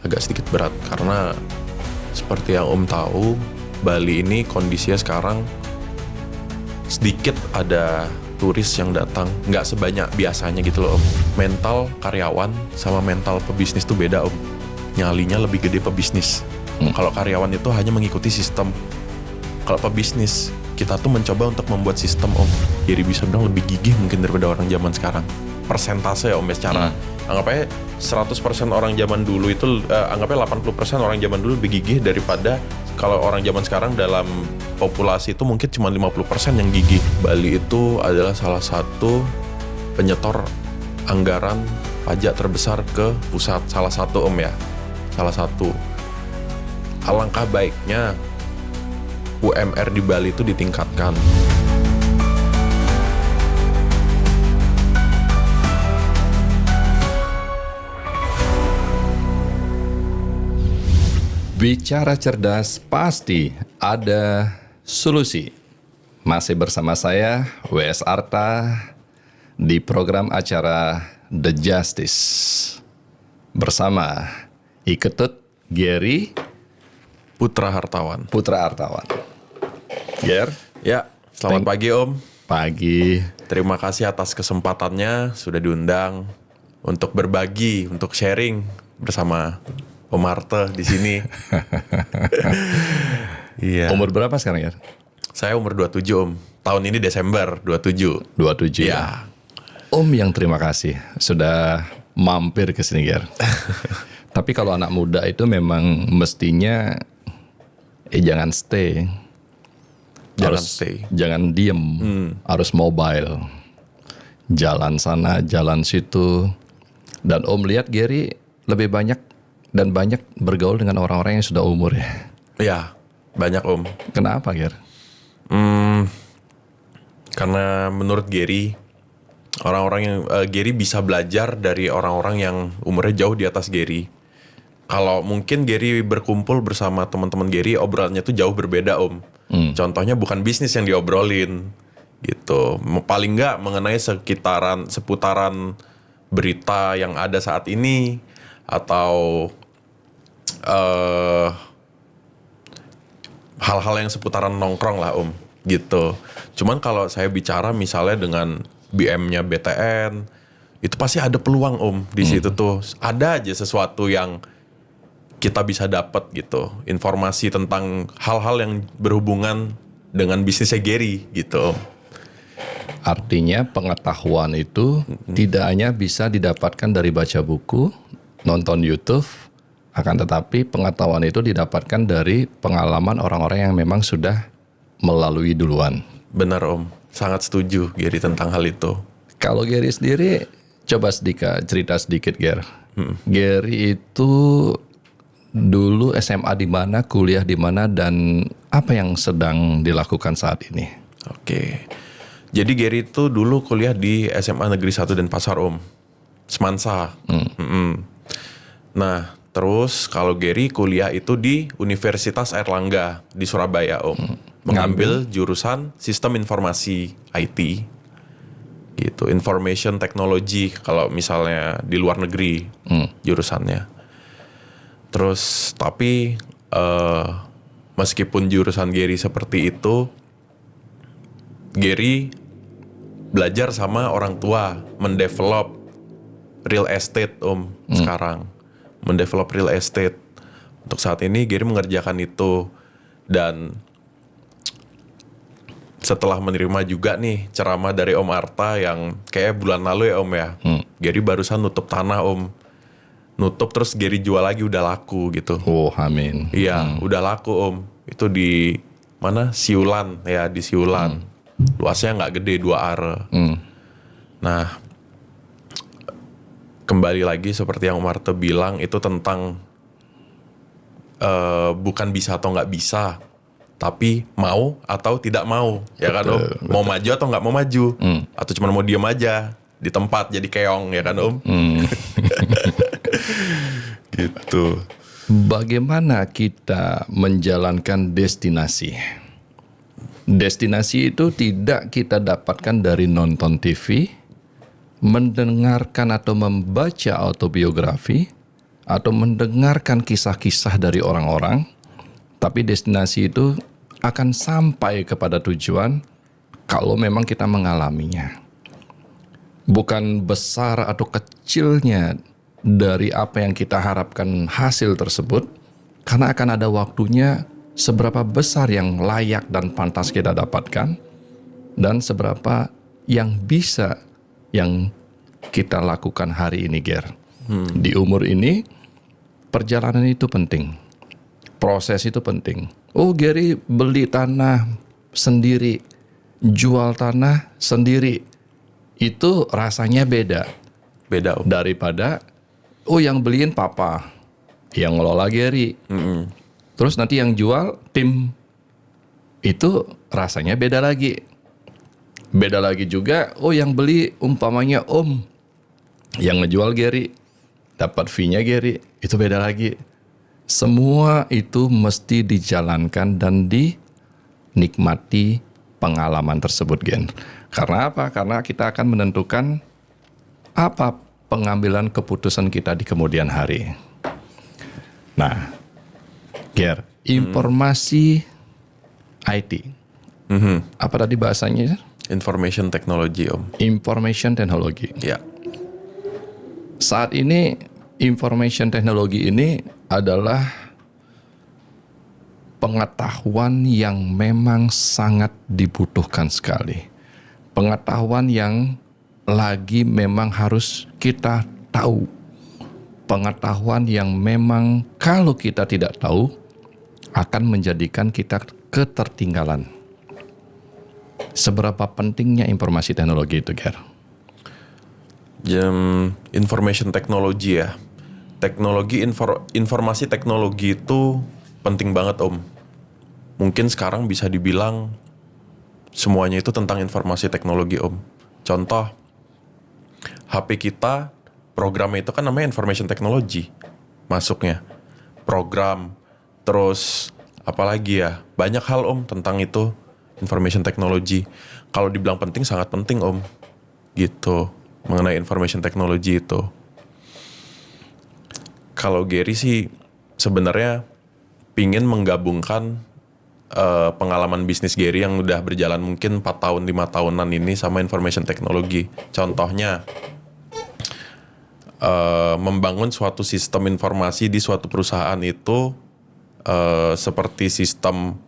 agak sedikit berat karena seperti yang Om tahu, Bali ini kondisinya sekarang sedikit ada turis yang datang, nggak sebanyak biasanya gitu loh Om. Mental karyawan sama mental pebisnis tuh beda Om. Nyalinya lebih gede pebisnis. Kalau karyawan itu hanya mengikuti sistem. Kalau pebisnis, kita tuh mencoba untuk membuat sistem Om. Jadi bisa bilang lebih gigih mungkin daripada orang zaman sekarang. Persentase ya Om ya secara anggap aja 100% orang zaman dulu itu anggap aja 80% orang zaman dulu lebih gigih daripada kalau orang zaman sekarang dalam populasi itu mungkin cuma 50% yang gigih. Bali itu adalah salah satu penyetor anggaran pajak terbesar ke pusat. Salah satu Om ya. Salah satu. Alangkah baiknya UMR di Bali itu ditingkatkan. Bicara cerdas pasti ada solusi. Masih bersama saya W.S. Arta di program acara The Justice bersama Iketut Gary Putra Hartawan. Ger, Ya, selamat pagi Om. pagi. Terima kasih atas kesempatannya sudah diundang untuk berbagi, untuk sharing bersama Om Arte di sini. Iya. Umur berapa sekarang, Ger? Saya umur 27 Om. Tahun ini Desember 27. 27 Iya. ya. Om yang terima kasih sudah mampir ke sini, Ger. Tapi kalau anak muda itu memang mestinya jangan stay. Jangan diem. Harus mobile. Jalan sana, jalan situ. Dan Om lihat Gary lebih banyak bergaul dengan orang-orang yang sudah umur ya. Iya, banyak Om. Kenapa, Ger? Karena menurut Gary, orang-orang yang Gary bisa belajar dari orang-orang yang umurnya jauh di atas Gary. Kalau mungkin Gary berkumpul bersama teman-teman Gary, obrolannya tuh jauh berbeda Om. Contohnya bukan bisnis yang diobrolin gitu. Paling nggak mengenai seputaran berita yang ada saat ini atau hal-hal yang seputaran nongkrong lah Om gitu. Cuman kalau saya bicara misalnya dengan BM-nya BTN, itu pasti ada peluang Om di situ tuh. Ada aja sesuatu yang kita bisa dapat gitu, informasi tentang hal-hal yang berhubungan dengan bisnisnya Gary gitu. Artinya pengetahuan itu tidak hanya bisa didapatkan dari baca buku, nonton YouTube, akan tetapi pengetahuan itu didapatkan dari pengalaman orang-orang yang memang sudah melalui duluan. Benar Om, sangat setuju Gary tentang hal itu. Kalau Gary sendiri, coba cerita sedikit, Ger. Gary itu dulu SMA di mana, kuliah di mana, dan apa yang sedang dilakukan saat ini? Oke. Jadi Gary itu dulu kuliah di SMA Negeri 1 Denpasar Om. Semansa. Nah, terus kalau Gary kuliah itu di Universitas Airlangga di Surabaya Om. Mengambil jurusan Sistem Informasi IT. Gitu, Information Technology kalau misalnya di luar negeri jurusannya. Terus tapi meskipun jurusan Gary seperti itu, Gary belajar sama orang tua mendevelop real estate Om sekarang. Mendevelop real estate. Untuk saat ini Gary mengerjakan itu. Dan setelah menerima juga nih ceramah dari Om Arta yang kayak bulan lalu ya Om ya. Gary barusan nutup tanah Om. Nutup terus Gary jual lagi udah laku gitu. Oh, amin. Iya, udah laku Om. Itu di mana? Siulan ya, di Siulan. Luasnya nggak gede, 2 are. Nah, kembali lagi seperti yang Om Arte bilang itu tentang bukan bisa atau nggak bisa, tapi mau atau tidak mau, ya kan Om? Betul. Mau maju atau nggak mau maju, atau cuma mau diem aja di tempat jadi keong, ya kan Om? Gitu. Bagaimana kita menjalankan destinasi? Destinasi itu tidak kita dapatkan dari nonton TV, mendengarkan atau membaca autobiografi, atau mendengarkan kisah-kisah dari orang-orang, tapi destinasi itu akan sampai kepada tujuan kalau memang kita mengalaminya. Bukan besar atau kecilnya dari apa yang kita harapkan hasil tersebut, karena akan ada waktunya seberapa besar yang layak dan pantas kita dapatkan, dan seberapa yang bisa yang kita lakukan hari ini, Ger. Di umur ini, perjalanan itu penting. Proses itu penting. Oh, Gary beli tanah sendiri, jual tanah sendiri. Itu rasanya beda. Beda, Om. Daripada, yang beliin papa, yang ngelola Gary. Terus nanti yang jual tim. Itu rasanya beda lagi. Beda lagi juga, yang beli umpamanya Om, yang ngejual Gary, dapat fee-nya Gary, itu beda lagi. Semua itu mesti dijalankan dan dinikmati pengalaman tersebut, Gen. Karena apa? Karena kita akan menentukan apa pengambilan keputusan kita di kemudian hari. Nah, Ger, informasi IT. Apa tadi bahasanya? Information technology, Om. Information technology. Ya. Saat ini information technology ini adalah pengetahuan yang memang sangat dibutuhkan sekali. Pengetahuan yang lagi memang harus kita tahu. Pengetahuan yang memang kalau kita tidak tahu akan menjadikan kita ketertinggalan. Seberapa pentingnya informasi teknologi itu, Ger? Information technology ya. Informasi teknologi itu penting banget, Om. Mungkin sekarang bisa dibilang semuanya itu tentang informasi teknologi, Om. Contoh, HP kita programnya itu kan namanya information technology masuknya. Program, terus apalagi ya, banyak hal, Om, tentang itu information technology. Kalau dibilang penting, sangat penting, Om. Gitu, mengenai information technology itu. Kalau Gary sih sebenarnya pingin menggabungkan pengalaman bisnis Gary yang udah berjalan mungkin 4 tahun, 5 tahunan ini sama information technology. Contohnya, membangun suatu sistem informasi di suatu perusahaan itu seperti sistem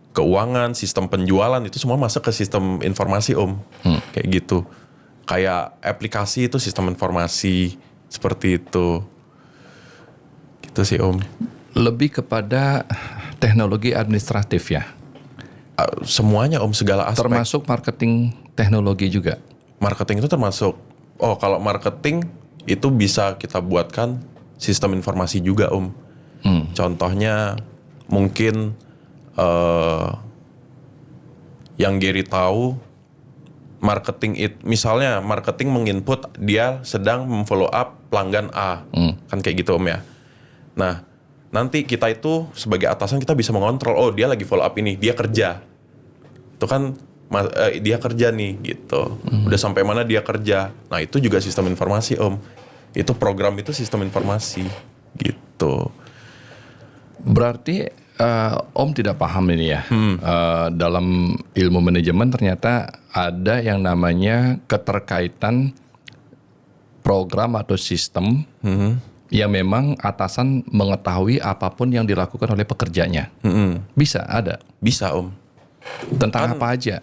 keuangan, sistem penjualan, itu semua masuk ke sistem informasi, Om. Kayak gitu. Kayak aplikasi itu sistem informasi, seperti itu. Gitu sih, Om. Lebih kepada teknologi administratif ya? Semuanya, Om, segala aspek. Termasuk marketing teknologi juga? Marketing itu termasuk. Oh, kalau marketing itu bisa kita buatkan sistem informasi juga, Om. Contohnya mungkin yang Gary tahu, misalnya marketing menginput dia sedang memfollow up pelanggan A, kan kayak gitu, Om, ya. Nah, nanti kita itu sebagai atasan kita bisa mengontrol, oh dia lagi follow up ini, dia kerja, itu kan dia kerja nih, gitu. Udah sampai mana dia kerja. Nah, itu juga sistem informasi, Om. Itu program itu sistem informasi, gitu. Berarti Om tidak paham ini ya. Dalam ilmu manajemen ternyata ada yang namanya keterkaitan program atau sistem yang memang atasan mengetahui apapun yang dilakukan oleh pekerjanya. Bisa, ada? Bisa, Om. Tentang apa aja?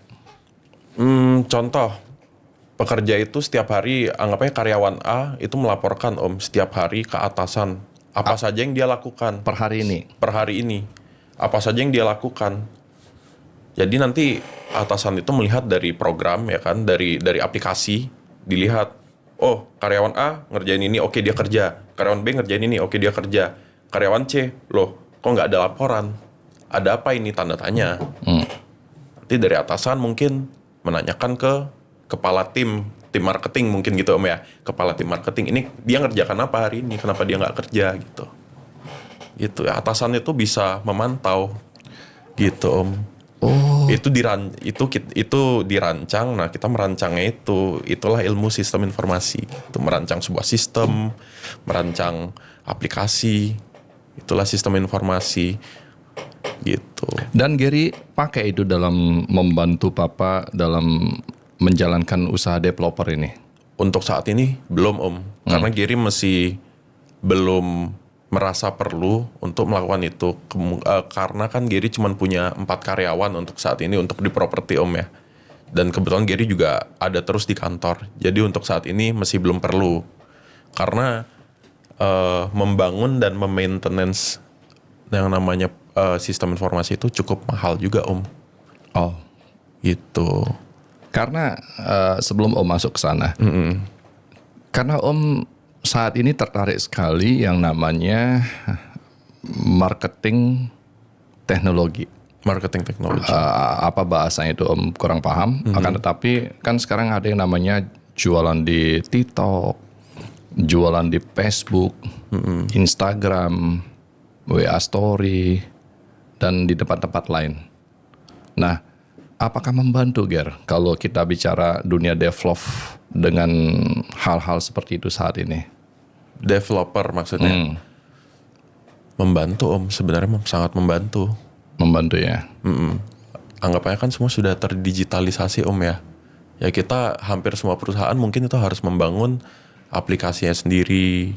Contoh, pekerja itu setiap hari, anggapnya karyawan A itu melaporkan, Om, setiap hari ke atasan apa saja yang dia lakukan Per hari ini? Per hari ini. Apa saja yang dia lakukan. Jadi nanti atasan itu melihat dari program, ya kan, dari aplikasi, dilihat, oh karyawan A ngerjain ini, oke dia kerja. Karyawan B ngerjain ini, oke dia kerja. Karyawan C, loh kok nggak ada laporan? Ada apa ini, tanda tanya. Nanti dari atasan mungkin menanyakan ke kepala tim marketing mungkin gitu, Om, ya. Kepala tim marketing, ini dia ngerjakan apa hari ini, kenapa dia nggak kerja, gitu. Gitu ya, atasan itu bisa memantau, gitu, Om. Oh. Itu dirancang. Nah, kita merancangnya itulah ilmu sistem informasi. Itu merancang sebuah sistem, merancang aplikasi, itulah sistem informasi gitu. Dan Gary pakai itu dalam membantu Papa dalam menjalankan usaha developer ini. Untuk saat ini belum Om, karena Gary masih belum merasa perlu untuk melakukan itu. Karena kan Gary cuma punya 4 karyawan untuk saat ini untuk di properti Om ya. Dan kebetulan Gary juga ada terus di kantor. Jadi untuk saat ini masih belum perlu. Karena membangun dan memaintenance yang namanya sistem informasi itu cukup mahal juga Om. Oh, Gitu. karena sebelum Om masuk ke sana, karena Om saat ini tertarik sekali yang namanya marketing teknologi. Marketing teknologi. Apa bahasanya itu Om kurang paham. Akan tetapi kan sekarang ada yang namanya jualan di TikTok, jualan di Facebook, Instagram, WA Story, dan di tempat-tempat lain. Nah, apakah membantu Ger kalau kita bicara dunia develop dengan hal-hal seperti itu saat ini? Developer maksudnya. Membantu Om, sebenarnya sangat membantu. Membantu ya. Anggapannya kan semua sudah terdigitalisasi Om ya. Ya kita hampir semua perusahaan mungkin itu harus membangun aplikasinya sendiri.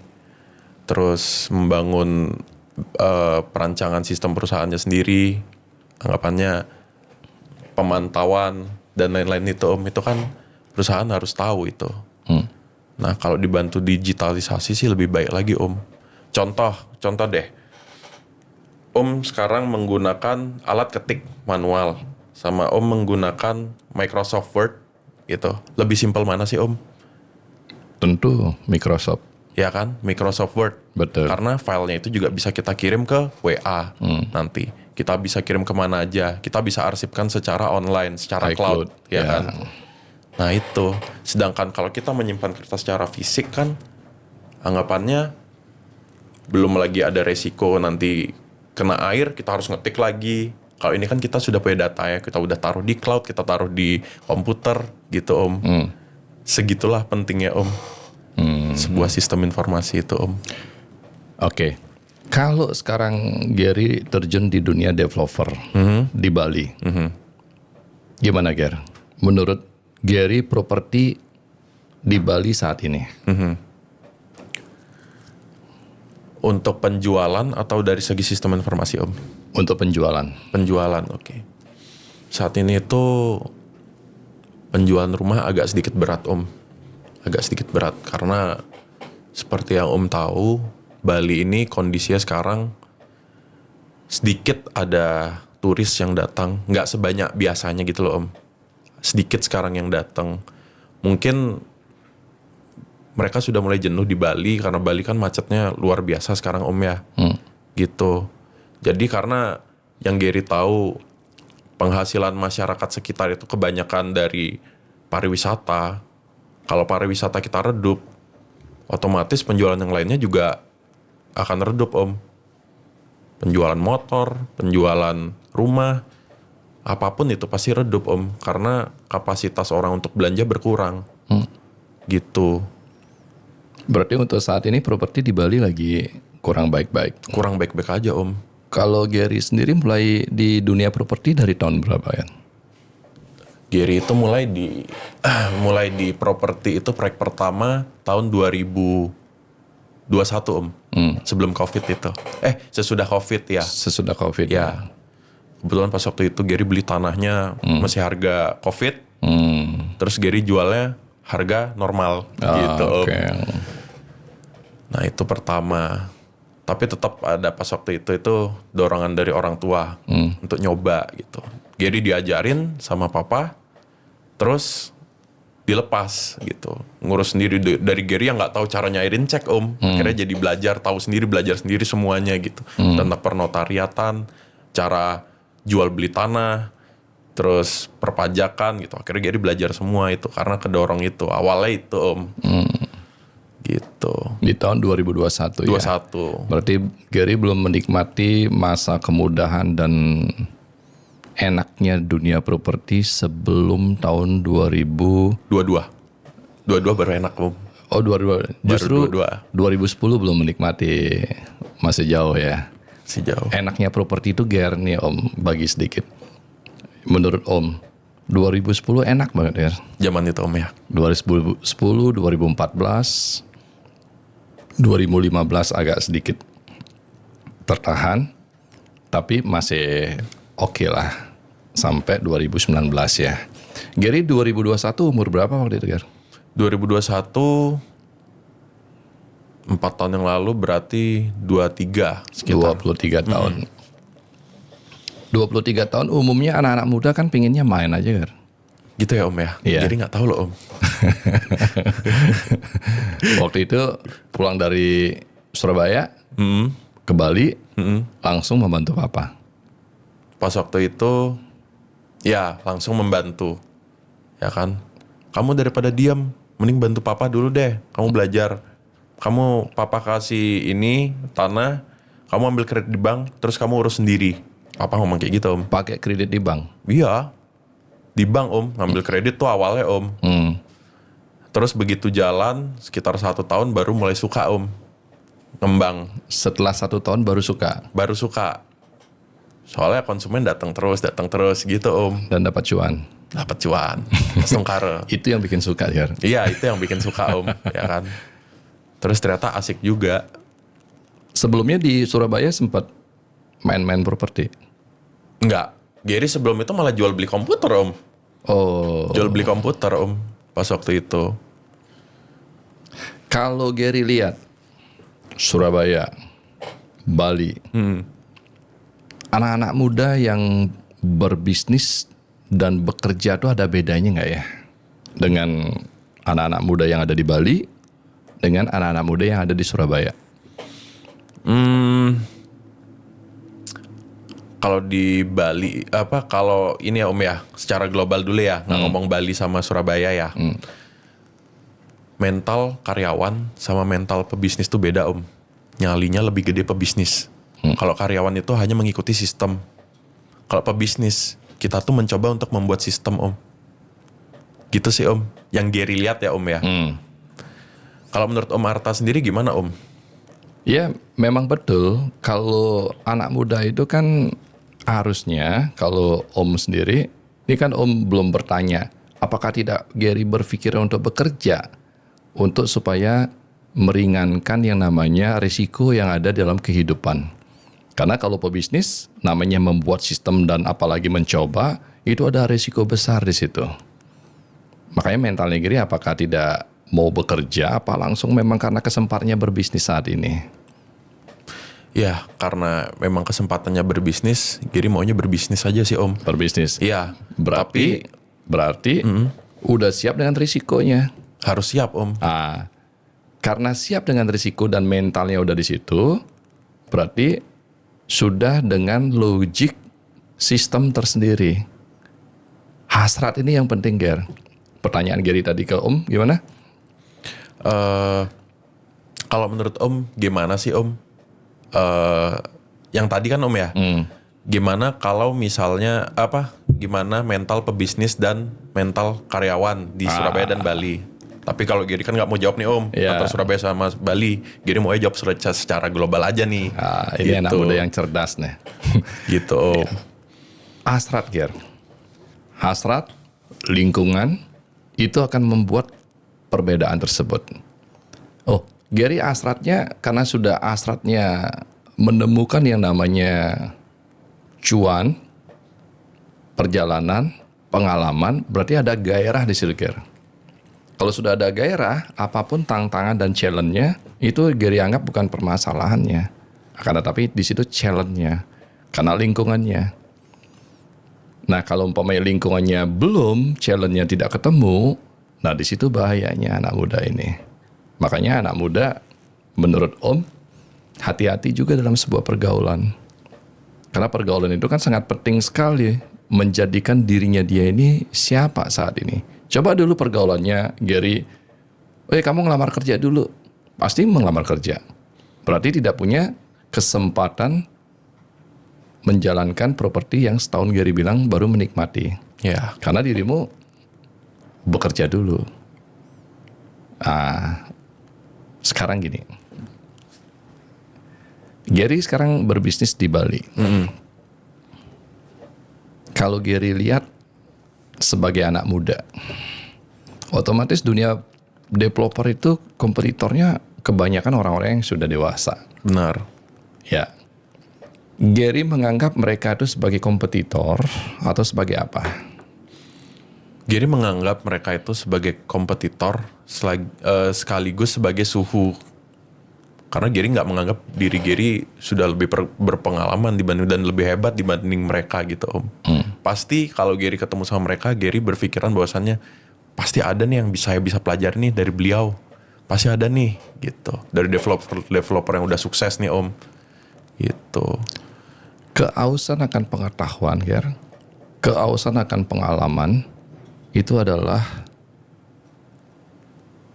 Terus membangun perancangan sistem perusahaannya sendiri. Anggapannya pemantauan dan lain-lain itu Om. Itu kan perusahaan harus tahu itu. Nah kalau dibantu digitalisasi sih lebih baik lagi Om. Contoh deh. Om sekarang menggunakan alat ketik manual sama Om menggunakan Microsoft Word gitu. Lebih simpel mana sih Om? Tentu Microsoft. Ya kan? Microsoft Word. Betul. Karena filenya itu juga bisa kita kirim ke WA nanti. Kita bisa kirim kemana aja. Kita bisa arsipkan secara online, secara cloud. Ya kan? Nah itu. Sedangkan kalau kita menyimpan kertas secara fisik kan anggapannya belum lagi ada resiko nanti kena air, kita harus ngetik lagi. Kalau ini kan kita sudah punya data ya, kita udah taruh di cloud, kita taruh di komputer gitu Om. Segitulah pentingnya Om. Sebuah sistem informasi itu Om. Oke. Kalau sekarang Gary terjun di dunia developer di Bali. Gimana Ger? Menurut Gary properti di Bali saat ini? Untuk penjualan atau dari segi sistem informasi Om? Untuk penjualan. Penjualan, oke. Saat ini itu penjualan rumah agak sedikit berat Om. Agak sedikit berat karena seperti yang Om tahu, Bali ini kondisinya sekarang sedikit ada turis yang datang. Nggak sebanyak biasanya gitu loh Om. Sedikit sekarang yang datang. Mungkin mereka sudah mulai jenuh di Bali karena Bali kan macetnya luar biasa sekarang Om ya. Gitu. Jadi karena yang Gary tahu penghasilan masyarakat sekitar itu kebanyakan dari pariwisata. Kalau pariwisata kita redup, otomatis penjualan yang lainnya juga akan redup Om. Penjualan motor, penjualan rumah, apapun itu pasti redup Om. Karena kapasitas orang untuk belanja berkurang. Gitu. Berarti untuk saat ini properti di Bali lagi kurang baik-baik. Kurang baik-baik aja Om. Kalau Gary sendiri mulai di dunia properti dari tahun berapa ya? Gary itu mulai di properti itu proyek pertama tahun 2021 Om. Sebelum Covid itu. Sesudah Covid ya. Sesudah Covid. Ya. Kebetulan pas waktu itu Gary beli tanahnya masih harga Covid. Terus Gary jualnya harga normal gitu Om. Okay. Nah itu pertama. Tapi tetap ada pas waktu itu dorongan dari orang tua untuk nyoba gitu. Gary diajarin sama papa, terus dilepas gitu. Ngurus sendiri dari Gary yang nggak tahu cara nyairin cek Om. Akhirnya jadi belajar sendiri semuanya gitu. Tentang pernotariatan, cara jual beli tanah, terus perpajakan gitu. Akhirnya Gary belajar semua itu karena kedorong itu. Awalnya itu Om. Gitu. Di tahun 2021 ya. 21. Berarti Gary belum menikmati masa kemudahan dan enaknya dunia properti sebelum tahun 2000. 22 baru enak Om. Oh 2000, justru 22. 2010 belum menikmati, masih jauh ya. Si jauh. Enaknya properti itu Ger nih Om, bagi sedikit. Menurut Om, 2010 enak banget ya. Zaman itu Om ya. 2010, 2014, 2015 agak sedikit tertahan, tapi masih oke lah sampai 2019 ya. Gary 2021 umur berapa waktu itu Ger? 2021 4 tahun yang lalu berarti 23 sekitar. 23 tahun. 23 tahun umumnya anak-anak muda kan pinginnya main aja Ger. Gitu ya Om ya. Iya. Jadi nggak tahu loh Om. Waktu itu pulang dari Surabaya ke Bali langsung membantu papa. Pas waktu itu ya langsung membantu. Ya kan. Kamu daripada diam, mending bantu papa dulu deh. Kamu belajar. Kamu papa kasih ini tanah, kamu ambil kredit di bank, terus kamu urus sendiri. Papa ngomong kayak gitu Om. Pakai kredit di bank. Iya. Di bank Om, ngambil kredit tuh awalnya Om. Terus begitu jalan sekitar 1 tahun baru mulai suka Om. Ngembang. Setelah 1 tahun baru suka Baru suka. Soalnya konsumen datang terus gitu Om. dan dapat cuan. Dapat cuan. Langsung kare. Itu yang bikin suka Ger. Iya itu yang bikin suka Om. Ya kan. Terus ternyata asik juga. Sebelumnya di Surabaya sempat main-main properti. Enggak. Gary sebelum itu malah jual beli komputer Om. Oh. Jual beli komputer Om. Pas waktu itu. Kalau Gary lihat Surabaya, Bali, anak-anak muda yang berbisnis dan bekerja itu ada bedanya nggak ya? Dengan anak-anak muda yang ada di Bali, dengan anak-anak muda yang ada di Surabaya. Kalau di Bali, kalau ini ya Om ya, secara global dulu ya, nggak ngomong Bali sama Surabaya ya. Mental karyawan sama mental pebisnis tuh beda Om. Nyalinya lebih gede pebisnis. Kalau karyawan itu hanya mengikuti sistem. Kalau pebisnis, kita tuh mencoba untuk membuat sistem Om. Gitu sih Om. Yang Gary lihat ya Om ya. Kalau menurut Om Arta sendiri gimana Om? Ya memang betul. Kalau anak muda itu kan harusnya, kalau Om sendiri, ini kan Om belum bertanya, apakah tidak Gary berpikir untuk bekerja untuk supaya meringankan yang namanya risiko yang ada dalam kehidupan. Karena kalau pebisnis namanya membuat sistem dan apalagi mencoba, itu ada risiko besar di situ. Makanya mentalnya Gary apakah tidak mau bekerja apa langsung memang karena kesempatannya berbisnis saat ini? Ya, karena memang kesempatannya berbisnis, Gary maunya berbisnis aja sih Om. Berbisnis. Iya, Berarti udah siap dengan risikonya. harus siap Om. Karena siap dengan risiko dan mentalnya udah di situ, berarti sudah dengan logik sistem tersendiri. Hasrat ini yang penting, Ger. Pertanyaan Gary tadi ke Om, gimana? Kalau menurut Om, gimana sih Om? Yang tadi kan Om ya, gimana kalau misalnya gimana mental pebisnis dan mental karyawan di Surabaya dan Bali? Tapi kalau Gary kan nggak mau jawab nih Om, antara Surabaya sama Bali. Gary mau jawab secara global aja nih. Ini anak muda yang cerdas nih. Gitu Om. Hasrat, Ger. Hasrat, lingkungan, itu akan membuat perbedaan tersebut. Oh, Gary hasratnya karena sudah hasratnya menemukan yang namanya cuan, perjalanan, pengalaman, berarti ada gairah di situ, Ger. Kalau sudah ada gairah, apapun tantangan dan challenge-nya, itu Gary anggap bukan permasalahannya. Akan tetapi di situ challenge-nya, karena lingkungannya. Nah, kalau umpamanya lingkungannya belum, challenge-nya tidak ketemu, nah di situ bahayanya anak muda ini. Makanya anak muda, menurut Om, hati-hati juga dalam sebuah pergaulan. Karena pergaulan itu kan sangat penting sekali menjadikan dirinya dia ini siapa saat ini. Coba dulu pergaulannya, Gary, kamu ngelamar kerja dulu. Pasti mengelamar kerja. Berarti tidak punya kesempatan menjalankan properti yang setahun Gary bilang baru menikmati. Karena dirimu bekerja dulu. sekarang gini. Gary sekarang berbisnis di Bali. Kalau Gary lihat sebagai anak muda, otomatis dunia developer itu kompetitornya kebanyakan orang-orang yang sudah dewasa. Benar. Ya. Gary menganggap mereka itu sebagai kompetitor atau sebagai apa? Gary menganggap mereka itu sebagai kompetitor sekaligus sebagai suhu. Karena Gary nggak menganggap diri Gary sudah lebih berpengalaman dibanding dan lebih hebat dibanding mereka gitu Om. Pasti kalau Gary ketemu sama mereka, Gary berpikiran bahwasannya pasti ada nih yang saya bisa pelajari nih dari beliau. Pasti ada nih gitu. Dari developer yang udah sukses nih Om. Gitu. Keausan akan pengetahuan, Ger. Keausan akan pengalaman itu adalah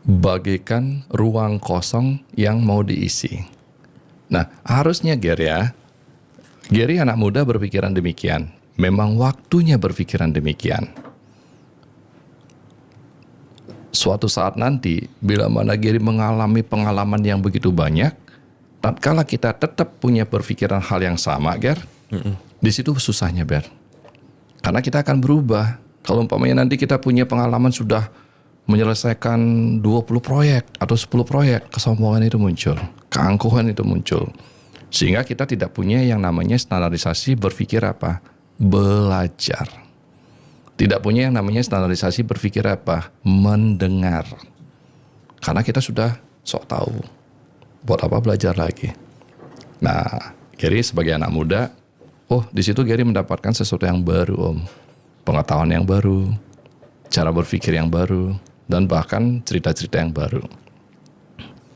bagaikan ruang kosong yang mau diisi. Nah, harusnya Gary anak muda berpikiran demikian. Memang waktunya berpikiran demikian. Suatu saat nanti, bila mana Gary mengalami pengalaman yang begitu banyak, tatkala kita tetap punya berpikiran hal yang sama, di situ susahnya, Karena kita akan berubah. Kalau umpamanya nanti kita punya pengalaman sudah menyelesaikan 20 proyek atau 10 proyek, kesombongan itu muncul, keangkuhan itu muncul. Sehingga kita tidak punya yang namanya standarisasi berpikir apa? Belajar. Tidak punya yang namanya standarisasi berpikir apa? Mendengar. Karena kita sudah sok tahu. Buat apa belajar lagi? Nah, Gary sebagai anak muda, di situ Gary mendapatkan sesuatu yang baru, Om. Pengetahuan yang baru, cara berpikir yang baru, dan bahkan cerita-cerita yang baru.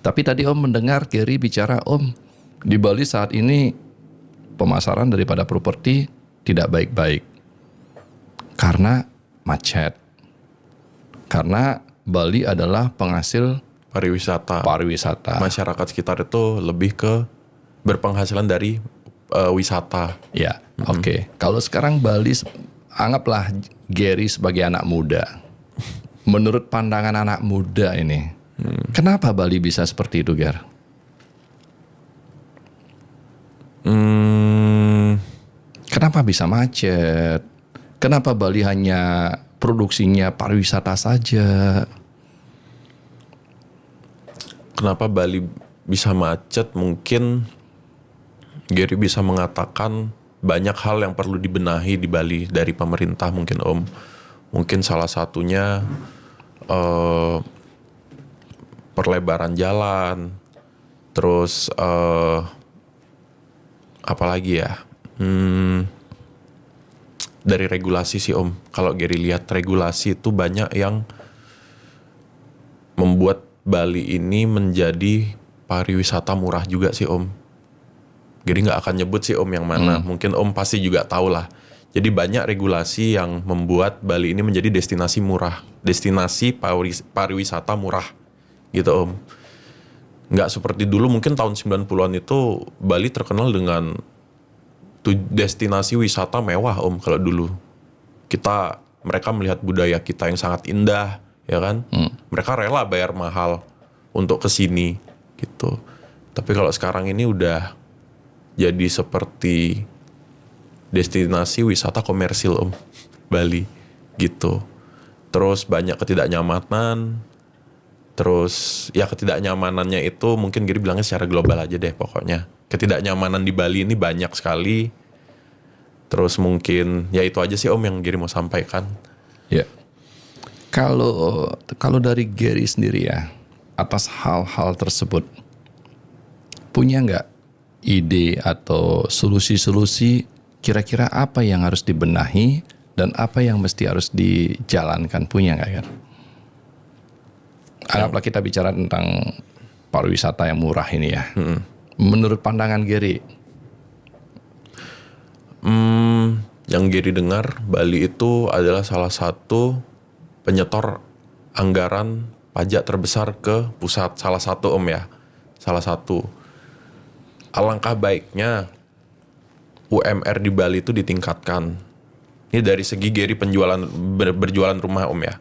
Tapi tadi Om mendengar Gary bicara, Om, di Bali saat ini pemasaran daripada properti tidak baik-baik. Karena macet. Karena Bali adalah penghasil Pariwisata. Masyarakat sekitar itu lebih ke berpenghasilan dari wisata. Ya, oke. Kalau sekarang Bali, anggaplah Gary sebagai anak muda. Menurut pandangan anak muda ini, kenapa Bali bisa seperti itu, Ger? Kenapa bisa macet? Kenapa Bali hanya produksinya pariwisata saja? Kenapa Bali bisa macet? Mungkin Gary bisa mengatakan banyak hal yang perlu dibenahi di Bali dari pemerintah mungkin Om. Mungkin salah satunya perlebaran jalan, terus apalagi ya, dari regulasi sih Om. Kalau Gary lihat regulasi itu banyak yang membuat Bali ini menjadi pariwisata murah juga sih Om. Gary nggak akan nyebut sih Om yang mana, mungkin Om pasti juga tahu lah. Jadi banyak regulasi yang membuat Bali ini menjadi destinasi murah, destinasi pariwisata murah, gitu Om. Nggak seperti dulu, mungkin tahun 90-an itu Bali terkenal dengan destinasi wisata mewah Om. Kalau dulu mereka melihat budaya kita yang sangat indah, ya kan? Mereka rela bayar mahal untuk kesini, gitu. Tapi kalau sekarang ini udah jadi seperti destinasi wisata komersil Om, Bali gitu. Terus banyak ketidaknyamanan. Terus ya ketidaknyamanannya itu mungkin Gary bilangnya secara global aja deh pokoknya. Ketidaknyamanan di Bali ini banyak sekali. Terus mungkin ya itu aja sih Om yang Gary mau sampaikan. Ya. Kalau dari Gary sendiri ya, atas hal-hal tersebut, punya nggak ide atau solusi-solusi kira-kira apa yang harus dibenahi dan apa yang mesti harus dijalankan, punya nggak kan? Anggaplah kita bicara tentang pariwisata yang murah ini ya. Menurut pandangan Gary, yang Gary dengar, Bali itu adalah salah satu penyetor anggaran pajak terbesar ke pusat. Salah satu Om ya, salah satu. Alangkah baiknya UMR di Bali itu ditingkatkan. Ini dari segi Gary berjualan rumah Om ya.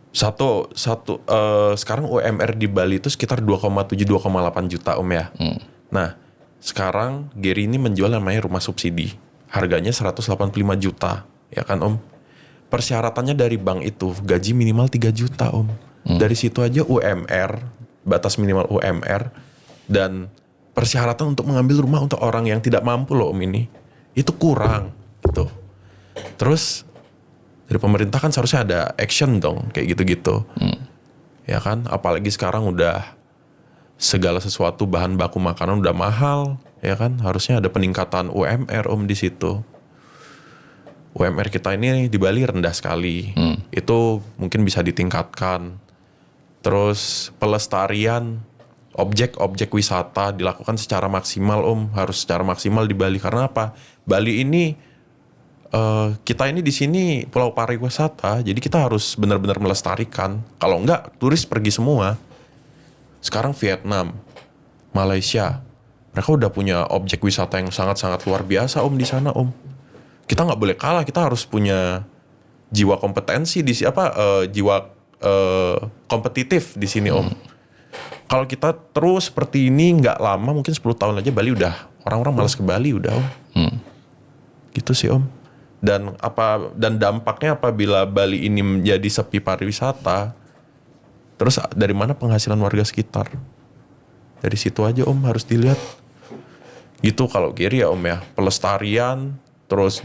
Sekarang UMR di Bali itu sekitar 2,7-2,8 juta Om ya. Nah, sekarang Gary ini menjual namanya rumah subsidi. Harganya 185 juta, ya kan Om? Persyaratannya dari bank itu gaji minimal 3 juta Om. Dari situ aja UMR, batas minimal UMR dan persyaratan untuk mengambil rumah untuk orang yang tidak mampu loh Om ini. Itu kurang gitu. Terus dari pemerintah kan seharusnya ada action dong kayak gitu-gitu. Ya kan, apalagi sekarang udah segala sesuatu bahan baku makanan udah mahal, ya kan? Harusnya ada peningkatan UMR Om di situ. UMR kita ini di Bali rendah sekali. Itu mungkin bisa ditingkatkan. Terus pelestarian objek-objek wisata dilakukan secara maksimal Om, harus secara maksimal di Bali. Karena apa? Bali ini kita ini di sini pulau pariwisata, jadi kita harus benar-benar melestarikan. Kalau enggak, turis pergi semua. Sekarang Vietnam, Malaysia, mereka udah punya objek wisata yang sangat-sangat luar biasa Om di sana Om. Kita nggak boleh kalah, kita harus punya jiwa kompetensi jiwa kompetitif di sini Om. Kalau kita terus seperti ini nggak lama, mungkin 10 tahun aja Bali udah orang-orang malas ke Bali udah Om. Gitu sih Om. Dan dampaknya apabila Bali ini menjadi sepi pariwisata, terus dari mana penghasilan warga sekitar? Dari situ aja Om harus dilihat. Gitu kalau Gary ya Om ya, pelestarian, terus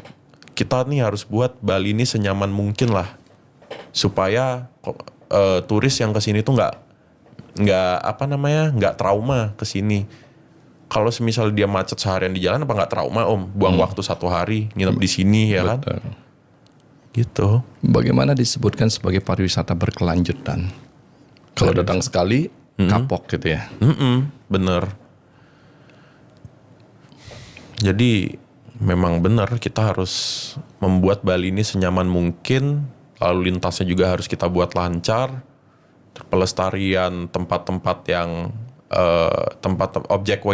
kita nih harus buat Bali ini senyaman mungkin lah, supaya turis yang kesini tuh nggak trauma kesini. Kalau semisal dia macet seharian di jalan, apa nggak trauma Om? Buang waktu 1 hari nginep di sini ya kan? Gitu. Bagaimana disebutkan sebagai pariwisata berkelanjutan? Kalau datang sekali, kapok gitu ya. Bener. Jadi memang benar kita harus membuat Bali ini senyaman mungkin. Lalu lintasnya juga harus kita buat lancar. Pelestarian tempat-tempat yang objek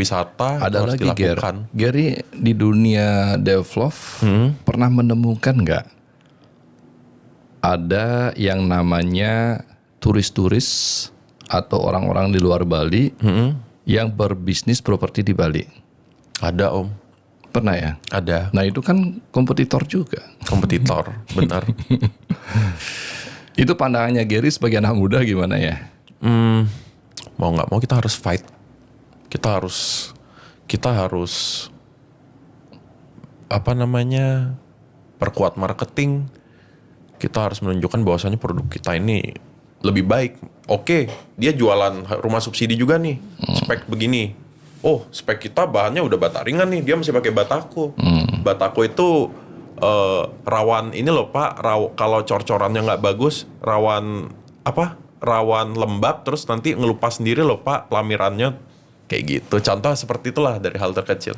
wisata Ada harus lagi dilakukan. Gary, di dunia develop pernah menemukan nggak ada yang namanya turis-turis atau orang-orang di luar Bali yang berbisnis properti di Bali? Ada Om. Pernah ya? Ada. Nah itu kan kompetitor juga. Kompetitor, benar. Itu pandangannya Gary sebagai anak muda gimana ya? Mau nggak mau kita harus fight. Kita harus perkuat marketing. Kita harus menunjukkan bahwasannya produk kita ini lebih baik. Oke, dia jualan rumah subsidi juga nih, spek begini. Oh, spek kita bahannya udah bata ringan nih, dia masih pakai batako. Batako itu rawan ini loh Pak, kalau cor-corannya nggak bagus, rawan lembab, terus nanti ngelupas sendiri loh Pak pelamirannya, kayak gitu. Contoh seperti itulah dari hal terkecil.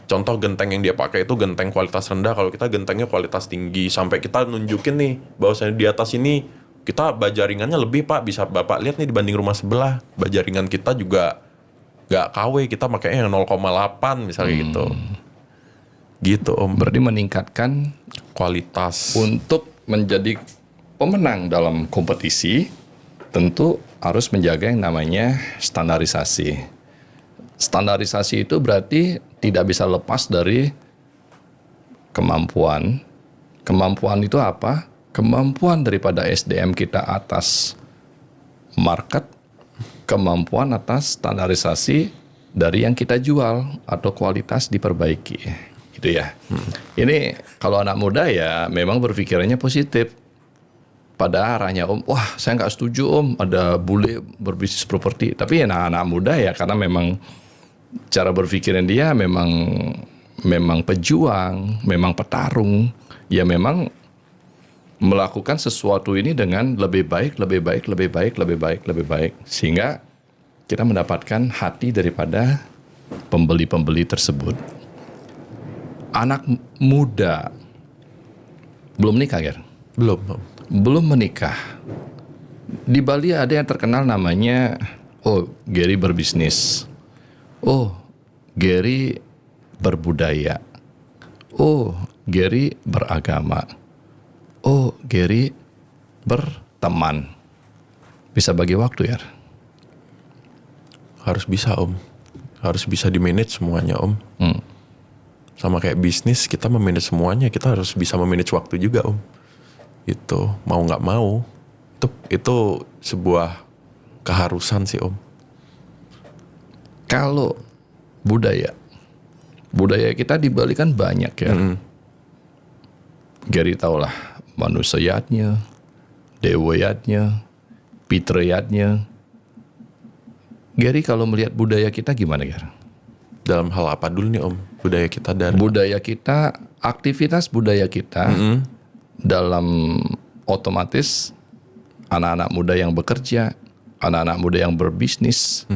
Contoh genteng yang dia pakai itu genteng kualitas rendah, kalau kita gentengnya kualitas tinggi. Sampai kita nunjukin nih bahwasanya di atas ini kita bajaringannya lebih Pak, bisa Bapak lihat nih dibanding rumah sebelah. Bajaringan kita juga nggak KW, kita makanya yang 0,8 misalnya gitu. Gitu Om. Berarti meningkatkan kualitas. Untuk menjadi pemenang dalam kompetisi, tentu harus menjaga yang namanya standarisasi. Standarisasi itu berarti tidak bisa lepas dari kemampuan. Kemampuan itu apa? Kemampuan daripada SDM kita atas market, kemampuan atas standarisasi dari yang kita jual atau kualitas diperbaiki. Gitu ya. Ini kalau anak muda ya memang berpikirannya positif. Pada arahnya Om, wah saya nggak setuju Om ada bule berbisnis properti. Tapi anak-anak muda ya karena memang cara berpikiran dia memang pejuang, memang petarung, ya memang melakukan sesuatu ini dengan lebih baik, sehingga kita mendapatkan hati daripada pembeli-pembeli tersebut. Anak muda belum nikah, Ger? Belum menikah. Di Bali ada yang terkenal namanya, oh Gary berbisnis, oh Gary berbudaya, oh Gary beragama, oh Gary berteman. Bisa bagi waktu ya. Harus bisa om. Harus bisa di-manage semuanya om. Sama kayak bisnis, kita memanage semuanya, kita harus bisa memanage waktu juga om. Itu mau nggak mau, itu sebuah keharusan sih om. Kalau budaya kita di Bali kan banyak ya. Gary tahulah manusiatnya, dewayatnya, pitrayatnya. Gary kalau melihat budaya kita gimana Gary? Dalam hal apa dulu nih om? Budaya kita dari Budaya kita, aktivitas budaya kita dalam otomatis anak-anak muda yang bekerja, anak-anak muda yang berbisnis.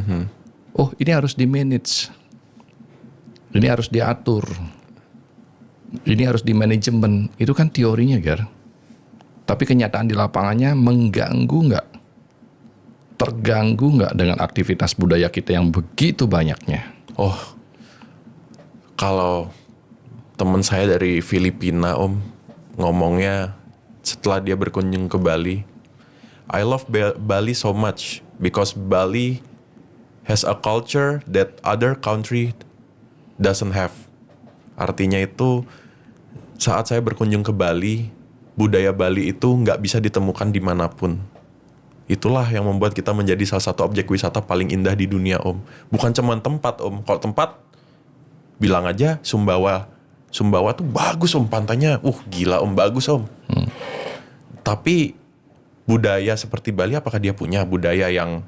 Oh ini harus di-manage, ini harus diatur, ini harus di-manajemen. Itu kan teorinya Gar. Tapi kenyataan di lapangannya mengganggu nggak? Terganggu nggak dengan aktivitas budaya kita yang begitu banyaknya? Oh, kalau teman saya dari Filipina om ngomongnya setelah dia berkunjung ke Bali, I love Bali so much because Bali has a culture that other country doesn't have. Artinya itu saat saya berkunjung ke Bali, budaya Bali itu nggak bisa ditemukan dimanapun. Itulah yang membuat kita menjadi salah satu objek wisata paling indah di dunia om. Bukan cuma tempat om. Kalau tempat bilang aja Sumbawa. Sumbawa tuh bagus om, pantainya. Gila om, bagus om. Tapi budaya seperti Bali apakah dia punya budaya yang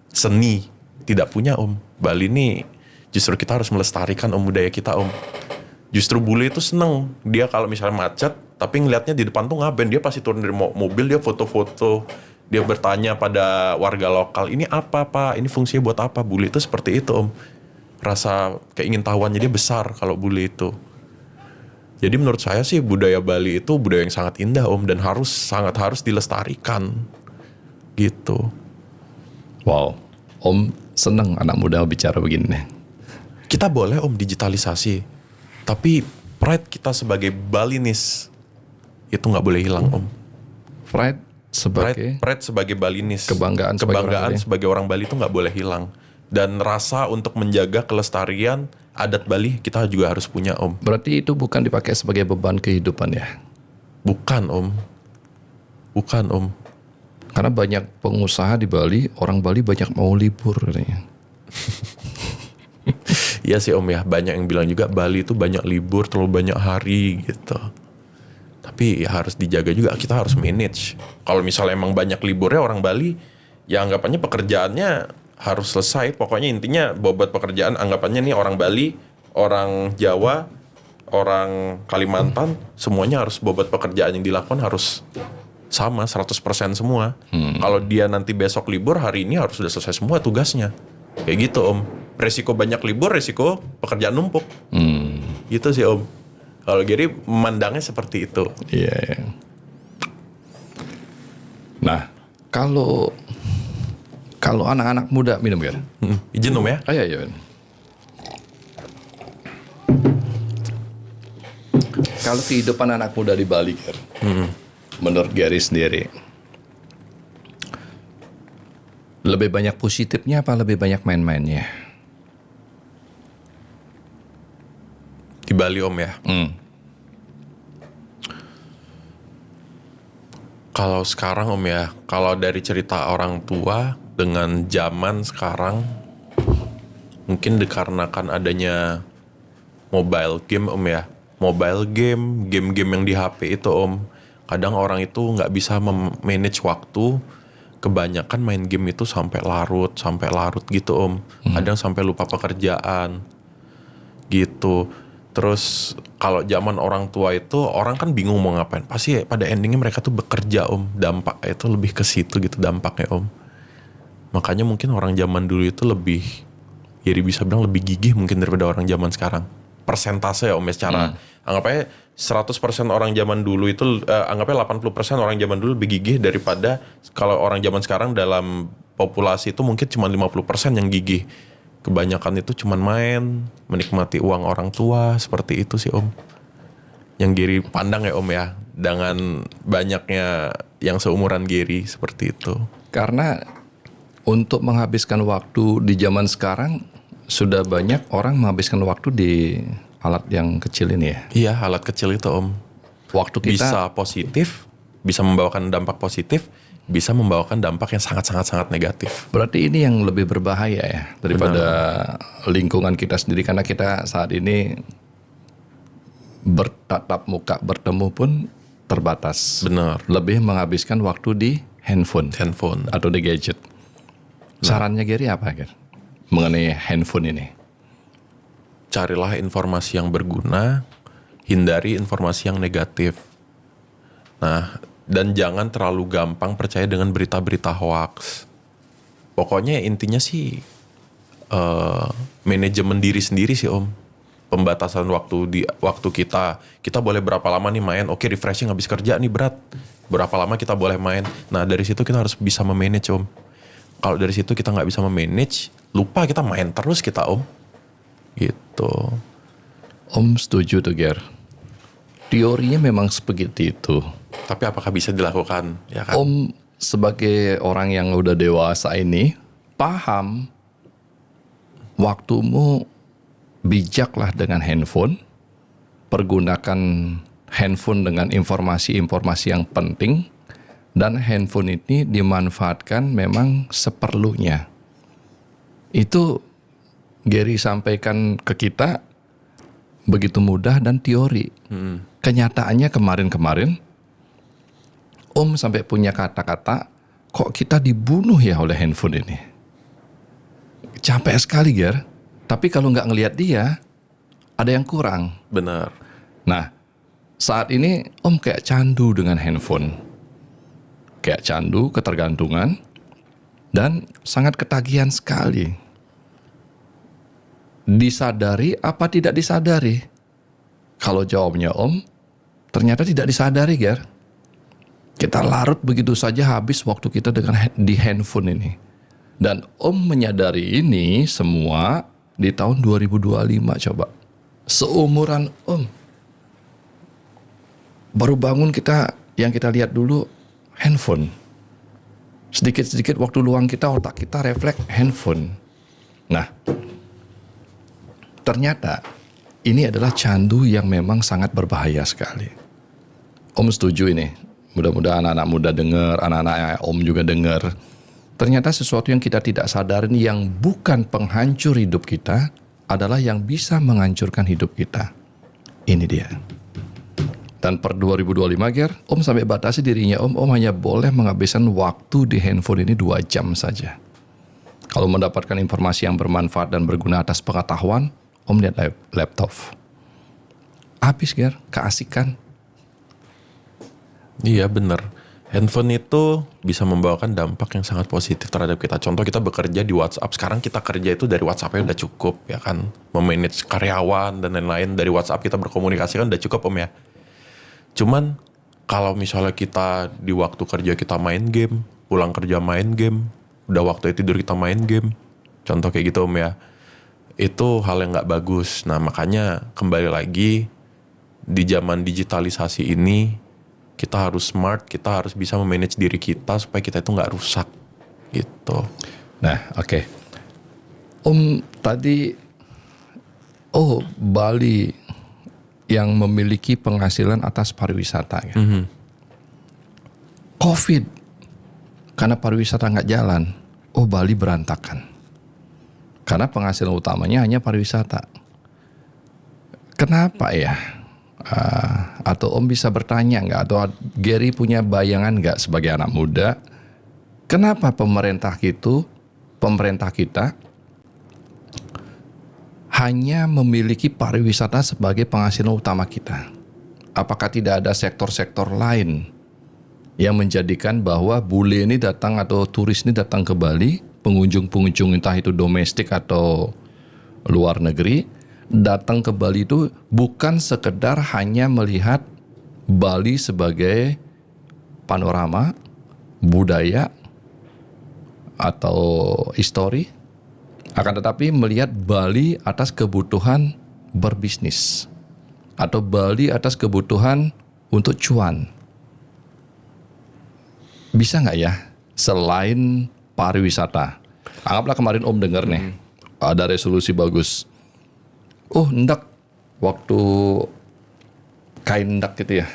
seni? Tidak punya om. Bali ini justru kita harus melestarikan om budaya kita om. Justru bule itu seneng. Dia kalau misalnya macet, tapi ngeliatnya di depan tuh ngaben. Dia pasti turun dari mobil, dia foto-foto. Dia bertanya pada warga lokal, ini apa pak? Ini fungsinya buat apa? Bule itu seperti itu om. Rasa keingintahuannya dia besar kalau bule itu. Jadi menurut saya sih budaya Bali itu budaya yang sangat indah om. Dan sangat harus dilestarikan. Gitu. Wow, om seneng anak muda bicara begini. Kita boleh om digitalisasi. Tapi pride kita sebagai Balinis itu gak boleh hilang om. Pride sebagai Balinis. Kebanggaan sebagai orang Bali itu gak boleh hilang. Dan rasa untuk menjaga kelestarian adat Bali kita juga harus punya om. Berarti itu bukan dipakai sebagai beban kehidupan ya? Bukan om. Karena banyak pengusaha di Bali, orang Bali banyak mau libur katanya. Iya sih om ya, banyak yang bilang juga Bali itu banyak libur, terlalu banyak hari gitu. Tapi ya harus dijaga juga, kita harus manage. Kalau misalnya emang banyak liburnya orang Bali, ya anggapannya pekerjaannya harus selesai. Pokoknya intinya bobot pekerjaan anggapannya nih orang Bali, orang Jawa, orang Kalimantan, semuanya harus bobot pekerjaan yang dilakukan harus sama 100% semua. Kalau dia nanti besok libur, hari ini harus sudah selesai semua tugasnya. Kayak gitu om. Resiko banyak libur, resiko pekerjaan numpuk. Gitu sih om. Kalau Gary memandangnya seperti itu. Iya. Yeah. Nah, kalau anak-anak muda minum kan? Izin om ya. Iya. Kalau kehidupan anak muda di Bali, menurut Gary sendiri, lebih banyak positifnya apa lebih banyak main-mainnya? Di Bali om ya. Kalau sekarang om ya, kalau dari cerita orang tua dengan zaman sekarang, mungkin dikarenakan adanya mobile game om ya. Mobile game-game yang di HP itu om. Kadang orang itu nggak bisa manage waktu. Kebanyakan main game itu sampai larut gitu om. Kadang sampai lupa pekerjaan gitu. Terus kalau zaman orang tua itu orang kan bingung mau ngapain. Pasti pada endingnya mereka tuh bekerja om. Dampak itu lebih ke situ gitu dampaknya om. Makanya mungkin orang zaman dulu itu lebih, ya bisa bilang lebih gigih mungkin daripada orang zaman sekarang. Persentase ya om ya secara anggapnya 100% orang zaman dulu itu anggapnya 80% orang zaman dulu lebih gigih daripada kalau orang zaman sekarang dalam populasi itu mungkin cuma 50% yang gigih. Kebanyakan itu cuma main, menikmati uang orang tua, seperti itu sih om. Yang Giri pandang ya om ya, dengan banyaknya yang seumuran Gary seperti itu. Karena untuk menghabiskan waktu di zaman sekarang sudah banyak orang menghabiskan waktu di alat yang kecil ini ya. Iya, alat kecil itu Om. Waktu kita Bisa positif, bisa membawakan dampak positif, bisa membawakan dampak yang sangat negatif. berarti ini yang lebih berbahaya ya daripada lingkungan kita sendiri, karena kita saat ini bertatap muka bertemu pun terbatas. Benar. Lebih menghabiskan waktu di handphone Handphone. atau di gadget. Sarannya Gary apa, Ger? Mengenai handphone ini? Carilah informasi yang berguna, hindari informasi yang negatif. Nah, dan jangan terlalu gampang percaya dengan berita-berita hoax. Pokoknya intinya sih manajemen diri sendiri sih Om. Pembatasan waktu kita boleh berapa lama nih main. Oke, refreshing habis kerja nih berat. Berapa lama kita boleh main. Nah, dari situ kita harus bisa memanage Om. Kalau dari situ kita nggak bisa memanage, lupa kita main terus kita Om. Gitu. Om setuju tuh, Ger. Teorinya memang seperti itu. Tapi apakah bisa dilakukan? Ya kan? Om sebagai orang yang udah dewasa ini paham waktumu, bijaklah dengan handphone, pergunakan handphone dengan informasi-informasi yang penting, dan handphone ini dimanfaatkan memang seperlunya. Itu Gary sampaikan ke kita begitu mudah dan teori. Kenyataannya kemarin-kemarin Om sampai punya kata-kata, kok kita dibunuh ya oleh handphone ini. Capek sekali, Ger. Tapi kalau nggak ngelihat dia, ada yang kurang. Benar. Nah, saat ini Om kayak candu dengan handphone. Kayak candu, ketergantungan, dan sangat ketagihan sekali. Disadari apa tidak disadari? Kalau jawabnya Om, ternyata tidak disadari, Ger. Kita larut begitu saja habis waktu kita di handphone ini. Dan Om menyadari ini semua di tahun 2025 coba. Seumuran Om. Baru bangun yang kita lihat dulu handphone. Sedikit-sedikit waktu luang kita, otak kita refleks handphone. Nah, ternyata ini adalah candu yang memang sangat berbahaya sekali. Om setuju ini. Mudah-mudahan anak-anak muda dengar, anak-anak Om juga dengar. Ternyata sesuatu yang kita tidak sadarin yang bukan penghancur hidup kita adalah yang bisa menghancurkan hidup kita. Ini dia. Dan per 2025, Ger, Om sampai batasi dirinya Om hanya boleh menghabiskan waktu di handphone ini 2 jam saja. Kalau mendapatkan informasi yang bermanfaat dan berguna atas pengetahuan, Om lihat laptop. Habis, Ger, keasikan. Iya benar. Handphone itu bisa membawakan dampak yang sangat positif terhadap kita. Contoh kita bekerja di WhatsApp. Sekarang kita kerja itu dari WhatsApp-nya udah cukup ya kan. Memanage karyawan dan lain-lain. Dari WhatsApp kita berkomunikasi kan udah cukup Om ya. Cuman kalau misalnya kita di waktu kerja kita main game, pulang kerja main game, udah waktu tidur kita main game. Contoh kayak gitu Om ya. Itu hal yang gak bagus. Nah makanya kembali lagi di zaman digitalisasi ini kita harus smart, kita harus bisa memanage diri kita supaya kita itu nggak rusak gitu. Nah, oke. Om tadi, Bali yang memiliki penghasilan atas pariwisata. Ya? COVID, karena pariwisata nggak jalan, Bali berantakan. Karena penghasilan utamanya hanya pariwisata. Kenapa ya? Atau Om bisa bertanya nggak, atau Gary punya bayangan nggak sebagai anak muda, kenapa pemerintah kita hanya memiliki pariwisata sebagai penghasilan utama kita? Apakah tidak ada sektor-sektor lain yang menjadikan bahwa bule ini datang atau turis ini datang ke Bali, pengunjung-pengunjung entah itu domestik atau luar negeri, datang ke Bali itu bukan sekedar hanya melihat Bali sebagai panorama, budaya, atau histori, akan tetapi melihat Bali atas kebutuhan berbisnis, atau Bali atas kebutuhan untuk cuan. bisa nggak ya selain pariwisata? Anggaplah kemarin Om dengar nih, ada resolusi bagus. Oh, ndak waktu kain ndak gitu ya,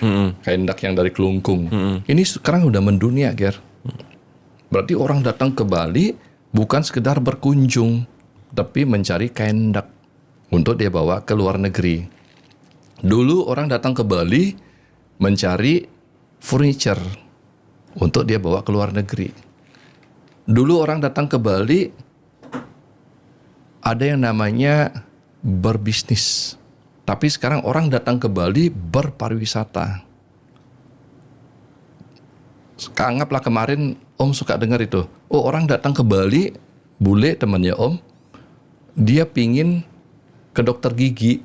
kain ndak yang dari kelungkung. Ini sekarang udah mendunia, Ger. Berarti orang datang ke Bali bukan sekedar berkunjung, tapi mencari kain ndak untuk dia bawa ke luar negeri. Dulu orang datang ke Bali mencari furniture untuk dia bawa ke luar negeri. Dulu orang datang ke Bali ada yang namanya berbisnis. Tapi sekarang orang datang ke Bali berpariwisata. Anggaplah kemarin Om suka dengar itu. Oh, orang datang ke Bali, bule temannya Om, dia pingin ke dokter gigi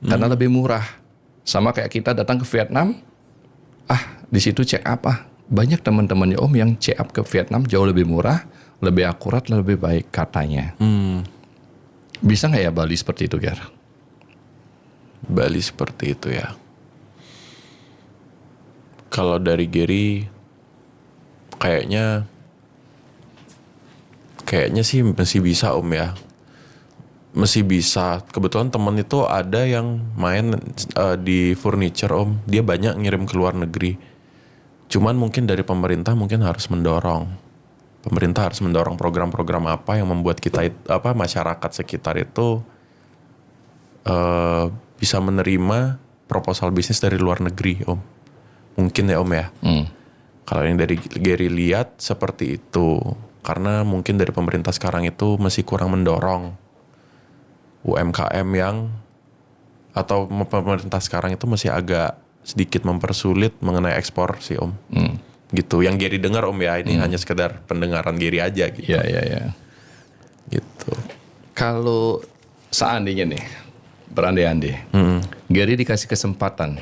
karena lebih murah. Sama kayak kita datang ke Vietnam, di situ check up banyak teman-temannya Om yang check up ke Vietnam jauh lebih murah, lebih akurat, lebih baik katanya. Bisa nggak ya Bali seperti itu, Ger? Bali seperti itu ya. Kalau dari Gary, kayaknya sih masih bisa Om ya. Masih bisa. Kebetulan teman itu ada yang main di furniture Om. Dia banyak ngirim ke luar negeri. Cuman mungkin dari pemerintah mungkin harus mendorong. Pemerintah harus mendorong program-program apa yang membuat kita masyarakat sekitar itu bisa menerima proposal bisnis dari luar negeri Om. Mungkin ya Om ya. Kalau yang dari Gary lihat seperti itu. Karena mungkin dari pemerintah sekarang itu masih kurang mendorong UMKM atau pemerintah sekarang itu masih agak sedikit mempersulit mengenai ekspor sih Om. Gitu. Yang Gary dengar Om ya, ini hanya sekedar pendengaran Gary aja gitu. Iya. Gitu. Kalau seandainya nih, berandai-andai, Gary dikasih kesempatan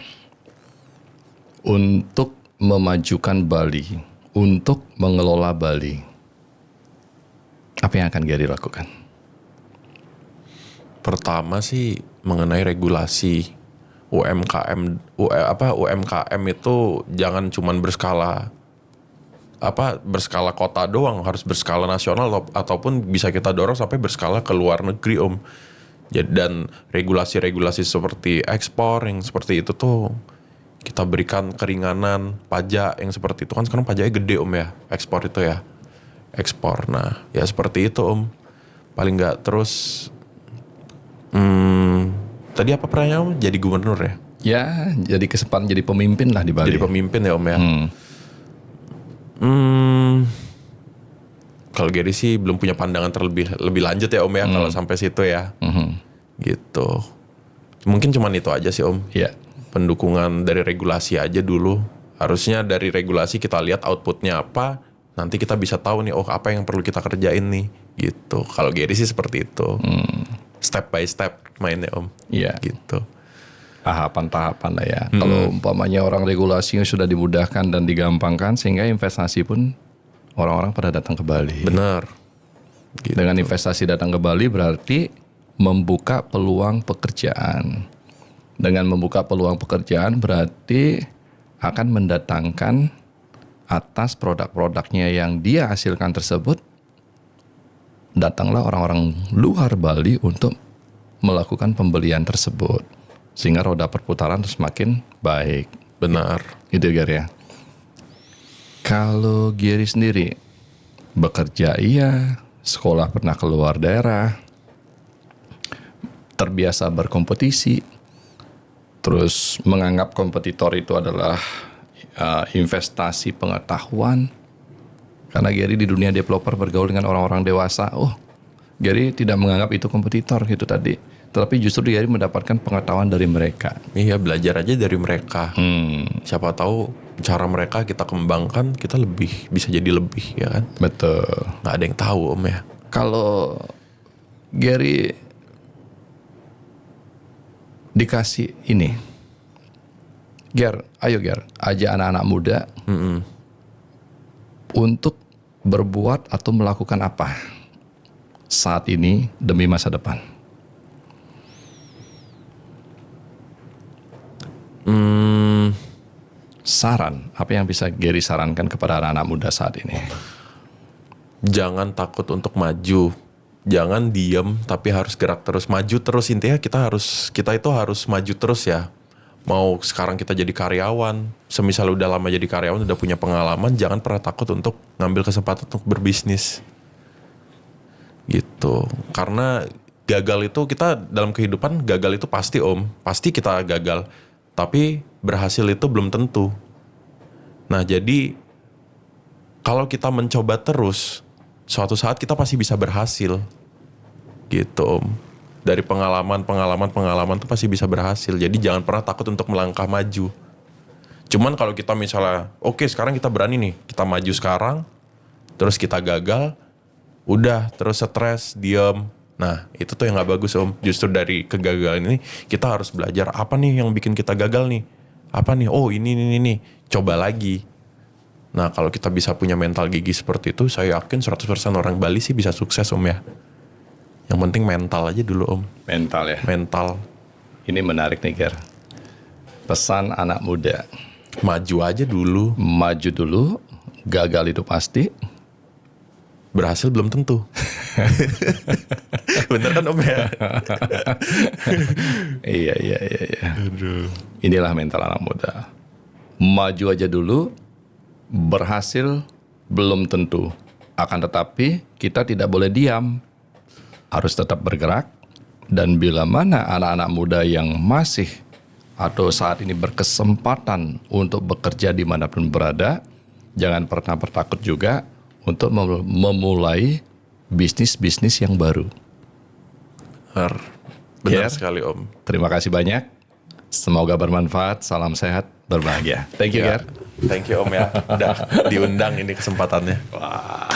untuk memajukan Bali, untuk mengelola Bali, apa yang akan Gary lakukan? Pertama sih mengenai regulasi UMKM itu jangan cuman berskala kota doang, harus berskala nasional ataupun bisa kita dorong sampai berskala ke luar negeri Om. Dan regulasi-regulasi seperti ekspor yang seperti itu tuh kita berikan keringanan pajak yang seperti itu kan sekarang pajaknya gede Om ya, ekspor itu ya. Ekspor. Nah, ya seperti itu Om. Paling enggak terus tadi apa pertanyaannya Om? Jadi gubernur ya? Ya, jadi kesempatan jadi pemimpin lah di Bali. Jadi pemimpin ya Om ya. Kalau Gary sih belum punya pandangan lebih lanjut ya Om ya kalau sampai situ ya. Gitu. Mungkin cuman itu aja sih Om. Iya. Pendukungan dari regulasi aja dulu. Harusnya dari regulasi kita lihat outputnya apa. Nanti kita bisa tahu nih, apa yang perlu kita kerjain nih. Gitu. Kalau Gary sih seperti itu. Step by step mainnya Om. Iya. Gitu. Tahapan-tahapan lah ya. Kalau umpamanya orang regulasinya sudah dimudahkan dan digampangkan sehingga investasi pun orang-orang pada datang ke Bali. Benar. Gitu. Dengan investasi datang ke Bali berarti membuka peluang pekerjaan. Dengan membuka peluang pekerjaan berarti akan mendatangkan atas produk-produknya yang dia hasilkan tersebut, datanglah orang-orang luar Bali untuk melakukan pembelian tersebut. Sehingga roda perputaran semakin baik. Benar. Gitu Gary ya. Kalau Gary sendiri bekerja iya, sekolah pernah keluar daerah, terbiasa berkompetisi, terus menganggap kompetitor itu adalah investasi pengetahuan. Karena Gary di dunia developer bergaul dengan orang-orang dewasa, Gary tidak menganggap itu kompetitor gitu tadi. Tapi justru Gary mendapatkan pengetahuan dari mereka. Iya, belajar aja dari mereka. Siapa tahu cara mereka kita kembangkan, kita bisa jadi lebih ya kan. Betul. Nggak ada yang tahu Om ya. Kalau Gary dikasih ini, ayo Ger, ajak anak-anak muda untuk berbuat atau melakukan apa saat ini demi masa depan. saran, apa yang bisa Gary sarankan kepada anak-anak muda saat ini? Jangan takut untuk maju. Jangan diem tapi harus gerak terus. Maju terus, intinya kita itu harus maju terus ya. Mau sekarang kita jadi karyawan, semisal udah lama jadi karyawan, udah punya pengalaman, jangan pernah takut untuk ngambil kesempatan untuk berbisnis. Gitu. Karena gagal itu, kita dalam kehidupan gagal itu pasti pasti kita gagal, tapi berhasil itu belum tentu. Nah jadi kalau kita mencoba terus, suatu saat kita pasti bisa berhasil gitu dari pengalaman tuh pasti bisa berhasil. Jadi jangan pernah takut untuk melangkah maju. Cuman kalau kita misalnya oke, sekarang kita berani nih, kita maju sekarang, terus kita gagal, udah terus stres, diem. Nah itu tuh yang gak bagus Justru dari kegagalan ini kita harus belajar apa nih yang bikin kita gagal nih. Apa nih, oh ini, coba lagi. Nah kalau kita bisa punya mental gigih seperti itu, saya yakin 100% orang Bali sih bisa sukses ya. Yang penting mental aja dulu Mental ya? Mental. Ini menarik nih Ger. Pesan anak muda. Maju aja dulu. Maju dulu, gagal itu pasti. Berhasil belum tentu. Bener kan ya? Iya. Aduh. Inilah mental anak muda. Maju aja dulu, berhasil belum tentu. Akan tetapi kita tidak boleh diam. Harus tetap bergerak. Dan bila mana anak-anak muda yang masih atau saat ini berkesempatan untuk bekerja dimanapun berada, jangan pernah bertakut juga untuk memulai bisnis-bisnis yang baru. Benar sekali Terima kasih banyak. Semoga bermanfaat. Salam sehat, berbahagia. Thank you Ger. Thank you ya. Udah diundang ini kesempatannya. Wah.